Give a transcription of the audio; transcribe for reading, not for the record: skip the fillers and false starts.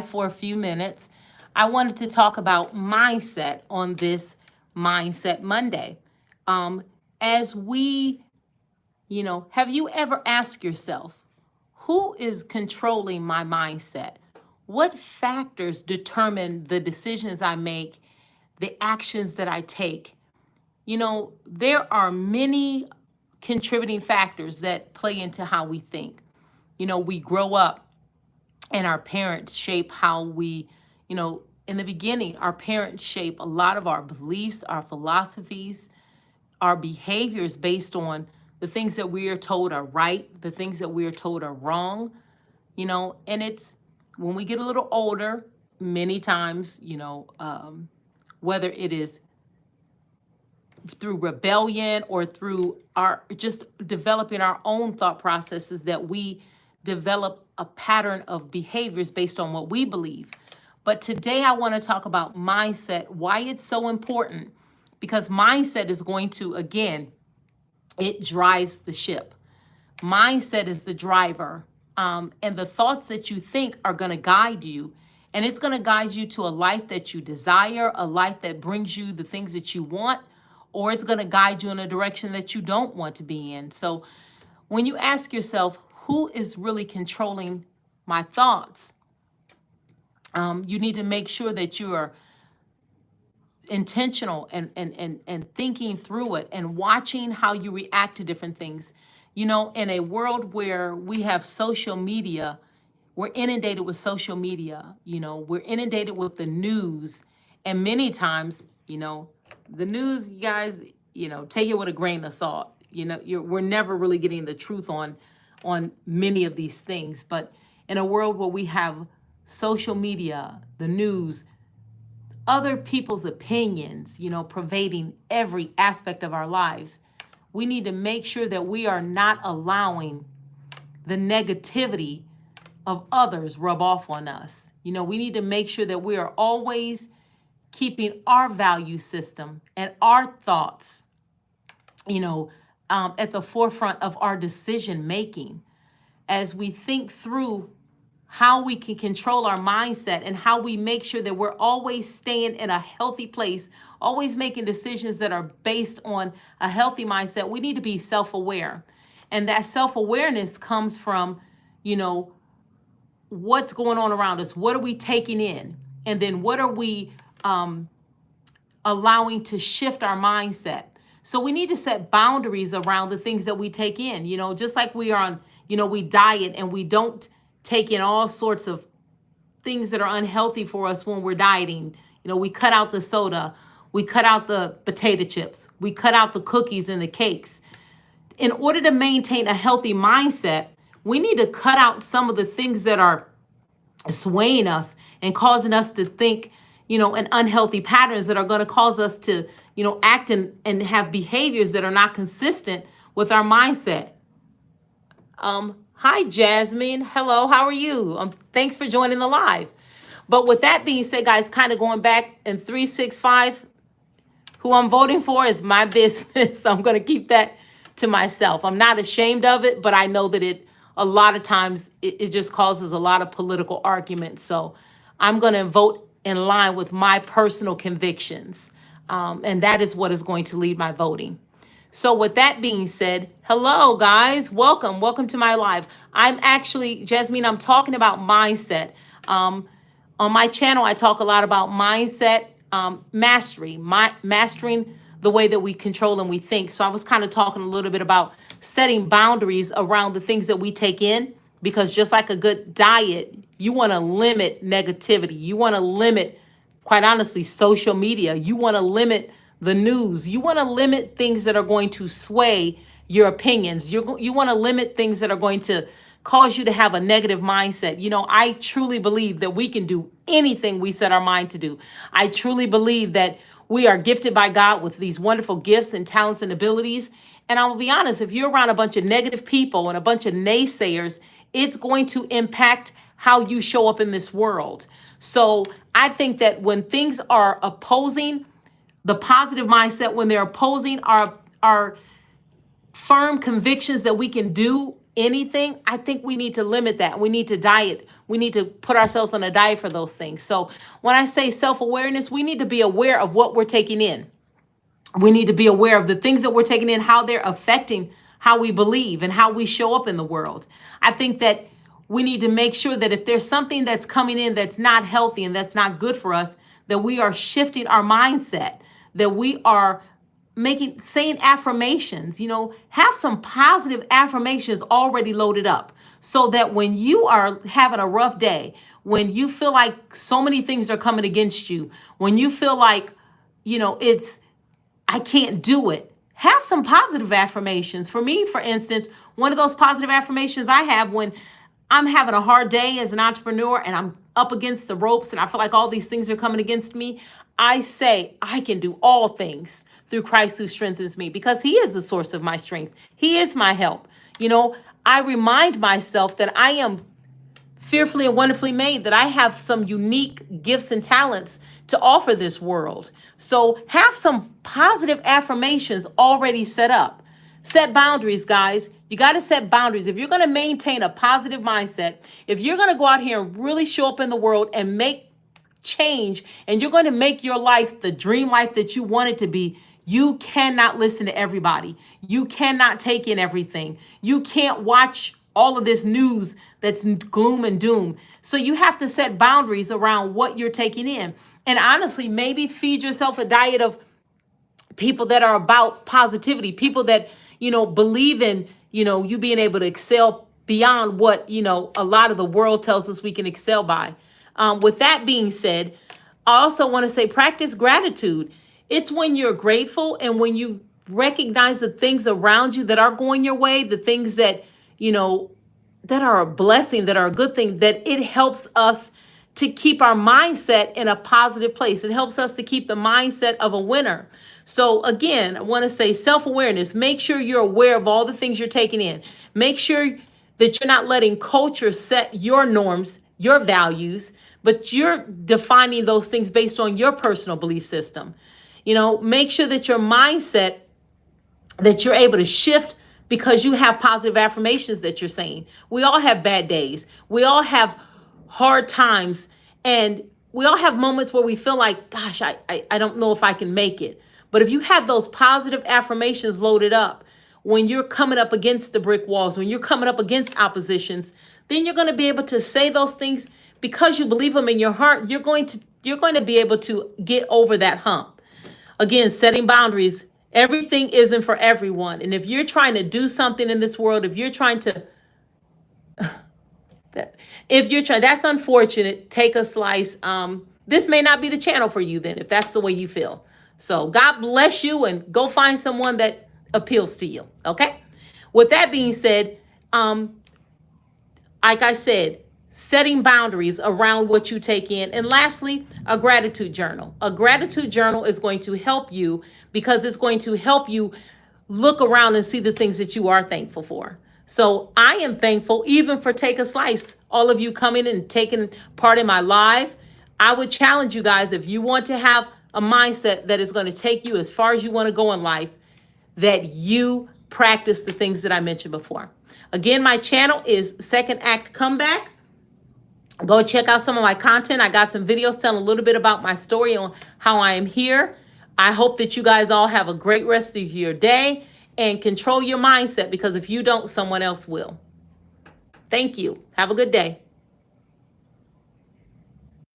for a few minutes. I wanted to talk about mindset on this Mindset Monday. Um, as we, have you ever asked yourself, who is controlling my mindset? What factors determine the decisions I make, the actions that I take? There are many contributing factors that play into how we think. We grow up and our parents shape how we, in the beginning, our parents shape a lot of our beliefs, our philosophies, our behaviors based on the things that we are told are right, the things that we are told are wrong, and it's when we get a little older, many times, whether it is through rebellion or through our just developing our own thought processes that we develop a pattern of behaviors based on what we believe. But today I want to talk about mindset, why it's so important, because mindset is going to, again, it drives the ship. Mindset is the driver. And the thoughts that you think are going to guide you. And it's going to guide you to a life that you desire, a life that brings you the things that you want, or it's going to guide you in a direction that you don't want to be in. So when you ask yourself, who is really controlling my thoughts? You need to make sure that you are intentional and thinking through it and watching how you react to different things. In a world where we have social media, we're inundated with social media, we're inundated with the news. And many times, the news, you guys, take it with a grain of salt. We're never really getting the truth on many of these things. But in a world where we have social media, the news, other people's opinions, pervading every aspect of our lives, we need to make sure that we are not allowing the negativity of others rub off on us. We need to make sure that we are always keeping our value system and our thoughts, at the forefront of our decision making as we think through how we can control our mindset and how we make sure that we're always staying in a healthy place, always making decisions that are based on a healthy mindset. We need to be self-aware. And that self-awareness comes from, what's going on around us. What are we taking in? And then what are we allowing to shift our mindset? So we need to set boundaries around the things that we take in, just like we are on, we diet and we don't take in all sorts of things that are unhealthy for us when we're dieting. We cut out the soda, we cut out the potato chips, we cut out the cookies and the cakes. In order to maintain a healthy mindset, we need to cut out some of the things that are swaying us and causing us to think, in unhealthy patterns that are going to cause us to, act and have behaviors that are not consistent with our mindset. Hi, Jasmine. Hello, how are you? Thanks for joining the live. But with that being said, guys, kind of going back in 365, who I'm voting for is my business. So I'm going to keep that to myself. I'm not ashamed of it, but I know that a lot of times it just causes a lot of political arguments. So I'm going to vote in line with my personal convictions. And that is what is going to lead my voting. So with that being said, hello guys, welcome to my live. I'm actually, Jasmine, I'm talking about mindset. On my channel, I talk a lot about mindset mastery, mastering the way that we control and we think. So I was kind of talking a little bit about setting boundaries around the things that we take in, because just like a good diet, you want to limit negativity. You want to limit, quite honestly, social media. You want to limit the news. You want to limit things that are going to sway your opinions. You want to limit things that are going to cause you to have a negative mindset. I truly believe that we can do anything we set our mind to do. I truly believe that we are gifted by God with these wonderful gifts and talents and abilities. And I will be honest, if you're around a bunch of negative people and a bunch of naysayers, it's going to impact how you show up in this world. So I think that when things are opposing the positive mindset, when they're opposing our firm convictions that we can do anything, I think we need to limit that. We need to diet. We need to put ourselves on a diet for those things. So when I say self-awareness, we need to be aware of what we're taking in. We need to be aware of the things that we're taking in, how they're affecting how we believe and how we show up in the world. I think that we need to make sure that if there's something that's coming in that's not healthy and that's not good for us, that we are shifting our mindset, that we are saying affirmations, have some positive affirmations already loaded up so that when you are having a rough day, when you feel like so many things are coming against you, when you feel like, it's, I can't do it, have some positive affirmations. For me, for instance, one of those positive affirmations I have when I'm having a hard day as an entrepreneur and I'm up against the ropes and I feel like all these things are coming against me, I say, I can do all things through Christ who strengthens me, because he is the source of my strength. He is my help. I remind myself that I am fearfully and wonderfully made, that I have some unique gifts and talents to offer this world. So have some positive affirmations already set up. Set boundaries, guys. You got to set boundaries. If you're going to maintain a positive mindset, if you're going to go out here and really show up in the world and make change, and you're going to make your life the dream life that you want it to be, you cannot listen to everybody. You cannot take in everything. You can't watch all of this news that's gloom and doom. So you have to set boundaries around what you're taking in. And honestly, maybe feed yourself a diet of people that are about positivity, people that, believe in, you being able to excel beyond what, a lot of the world tells us we can excel by. With that being said, I also want to say practice gratitude. It's when you're grateful and when you recognize the things around you that are going your way, the things that, that are a blessing, that are a good thing, that it helps us to keep our mindset in a positive place. It helps us to keep the mindset of a winner. So again, I want to say self-awareness. Make sure you're aware of all the things you're taking in. Make sure that you're not letting culture set your norms, your values, but you're defining those things based on your personal belief system. Make sure that your mindset, that you're able to shift because you have positive affirmations that you're saying. We all have bad days. We all have hard times, and we all have moments where we feel like, gosh, I don't know if I can make it. But if you have those positive affirmations loaded up, when you're coming up against the brick walls, when you're coming up against oppositions, then you're going to be able to say those things because you believe them in your heart. You're going to be able to get over that hump. Again, setting boundaries. Everything isn't for everyone. And if you're trying to do something in this world, if you're trying to, that's unfortunate. Take a slice. This may not be the channel for you then, if that's the way you feel. So God bless you, and go find someone that appeals to you. Okay. With that being said, like I said, setting boundaries around what you take in. And lastly, a gratitude journal. A gratitude journal is going to help you because it's going to help you look around and see the things that you are thankful for. So I am thankful even for Take a Slice, all of you coming and taking part in my live. I would challenge you guys, if you want to have a mindset that is going to take you as far as you want to go in life, that you practice the things that I mentioned before. Again, my channel is Second Act Comeback. Go check out some of my content. I got some videos telling a little bit about my story on how I am here. I hope that you guys all have a great rest of your day and control your mindset, because if you don't, someone else will. Thank you. Have a good day.